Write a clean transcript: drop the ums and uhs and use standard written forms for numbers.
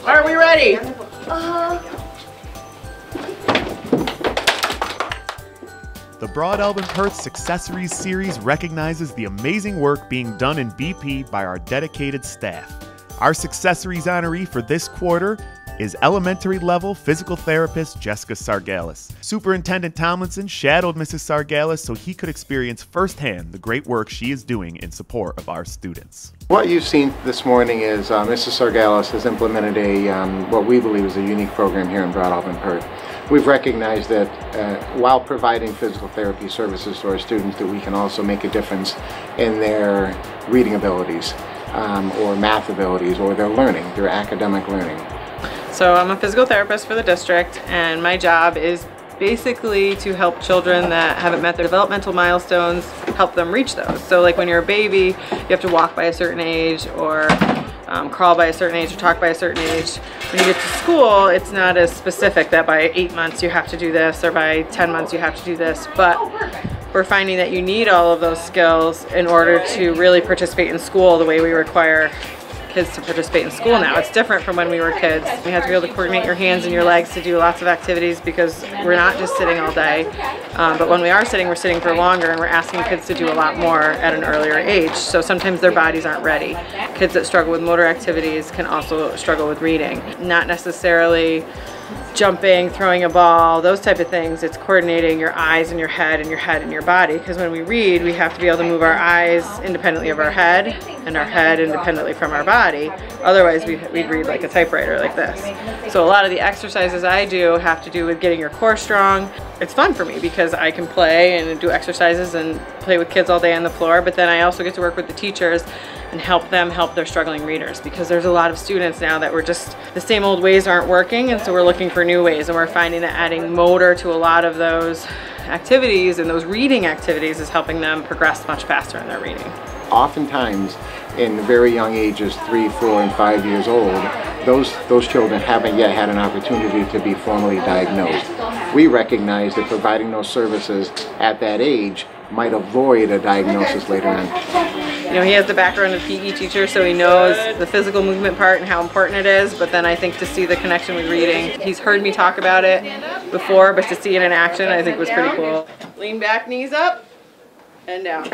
Are we ready? The Broad Alvin Perth Successrev series recognizes the amazing work being done in BP by our dedicated staff. Our Successrev honoree for this quarter is elementary level physical therapist Jessica Sargalis. Superintendent Tomlinson shadowed Mrs. Sargalis so he could experience firsthand the great work she is doing in support of our students. What you've seen this morning is Mrs. Sargalis has implemented what we believe is a unique program here in Broad Alvin Perth. We've recognized that while providing physical therapy services to our students, that we can also make a difference in their reading abilities or math abilities or their learning, their academic learning. So I'm a physical therapist for the district, and my job is basically to help children that haven't met their developmental milestones, help them reach those. So like when you're a baby, you have to walk by a certain age, or crawl by a certain age, or talk by a certain age. When you get to school, it's not as specific that by 8 months you have to do this, or by 10 months you have to do this, but we're finding that you need all of those skills in order to really participate in school the way we require kids to participate in school now. It's different from when we were kids. You have to be able to coordinate your hands and your legs to do lots of activities because we're not just sitting all day. But when we are sitting, we're sitting for longer, and we're asking kids to do a lot more at an earlier age. So sometimes their bodies aren't ready. Kids that struggle with motor activities can also struggle with reading. Not necessarily jumping, throwing a ball, those type of things. It's coordinating your eyes and your head and your head and your body, because when we read, we have to be able to move our eyes independently of our head and our head independently from our body. Otherwise we'd read like a typewriter like this. So a lot of the exercises I do have to do with getting your core strong. It's fun for me because I can play and do exercises and play with kids all day on the floor, but then I also get to work with the teachers and help them help their struggling readers, because there's a lot of students now that the same old ways aren't working, and so we're looking for new ways, and we're finding that adding motor to a lot of those activities and those reading activities is helping them progress much faster in their reading. Oftentimes in very young ages, 3, 4, and 5 years old, those children haven't yet had an opportunity to be formally diagnosed. We recognize that providing those services at that age might avoid a diagnosis later on. You know, he has the background of PE teacher, so he knows the physical movement part and how important it is, but then I think to see the connection with reading, he's heard me talk about it before, but to see it in action I think was pretty cool. Lean back, knees up, and down.